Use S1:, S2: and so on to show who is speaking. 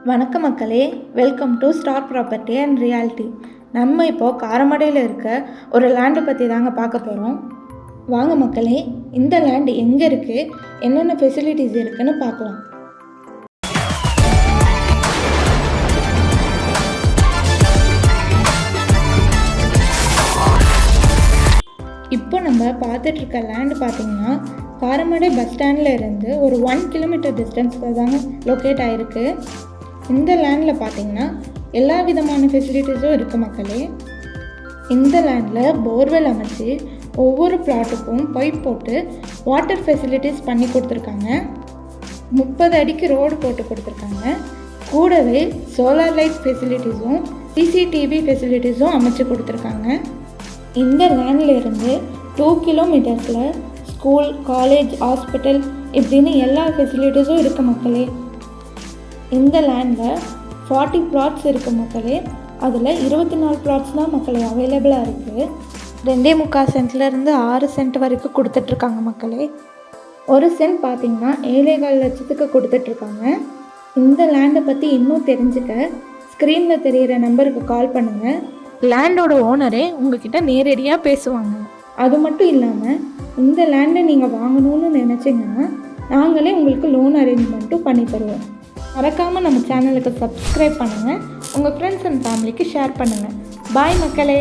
S1: வணக்கம் மக்களே, welcome to star property and reality. நம்ம இப்போது காரமடையில் இருக்க ஒரு லேண்டை பற்றி தாங்க பார்க்க போகிறோம். வாங்க மக்களே, இந்த லேண்ட் எங்கே இருக்குது, என்னென்ன ஃபெசிலிட்டிஸ் இருக்குதுன்னு பார்க்கலாம். இப்போ நம்ம பார்த்துட்ருக்க லேண்டு பார்த்திங்கன்னா காரமடை பஸ் ஸ்டாண்டில் இருந்து ஒரு 1 கிலோமீட்டர் டிஸ்டன்ஸில் தாங்க லொக்கேட் ஆகிருக்கு. இந்த லேண்டில் பார்த்திங்கன்னா எல்லா விதமான ஃபெசிலிட்டிஸும் இருக்குது மக்களே. இந்த லேண்டில் போர்வெல் அமைச்சு ஒவ்வொரு பிளாட்டுக்கும் பைப் போட்டு வாட்டர் ஃபெசிலிட்டிஸ் பண்ணி கொடுத்துருக்காங்க. 30 அடிக்கு ரோடு போட்டு கொடுத்துருக்காங்க. கூடவே சோலார் லைட் ஃபெசிலிட்டிஸும் சிசிடிவி ஃபெசிலிட்டிஸும் அமைச்சு கொடுத்துருக்காங்க. இந்த லேண்டில் இருந்து 2 கிலோமீட்டர்ஸில் ஸ்கூல், காலேஜ், ஹாஸ்பிட்டல் இப்படின்னு எல்லா ஃபெசிலிட்டிஸும் இருக்குது மக்களே. இந்த லேண்டில் 40 பிளாட்ஸ் இருக்குது மக்களே. அதில் 24 பிளாட்ஸ் தான் மக்களே அவைலபிளாக இருக்குது. 2.25 சென்ட்லேருந்து 6 சென்ட் வரைக்கும் கொடுத்துட்ருக்காங்க மக்களே. 1 சென்ட் பார்த்திங்கன்னா 7.25 லட்சத்துக்கு கொடுத்துட்ருக்காங்க. இந்த லேண்டை பற்றி இன்னும் தெரிஞ்சுக்க ஸ்க்ரீனில் தெரிகிற நம்பருக்கு கால் பண்ணுங்கள். லேண்டோட ஓனரே உங்ககிட்ட நேரடியாக பேசுவாங்க. அது மட்டும் இல்லாமல் இந்த லேண்டை நீங்கள் வாங்கணும்னு நினச்சிங்கன்னா நாங்களே உங்களுக்கு லோன் அரேஞ்ச்மெண்ட்டும் பண்ணி தருவோம். மறக்காமல் நம்ம சேனலுக்கு சப்ஸ்கிரைப் பண்ணுங்கள். உங்கள் ஃப்ரெண்ட்ஸ் அண்ட் ஃபேமிலிக்கு ஷேர் பண்ணுங்கள். பாய் மக்களே.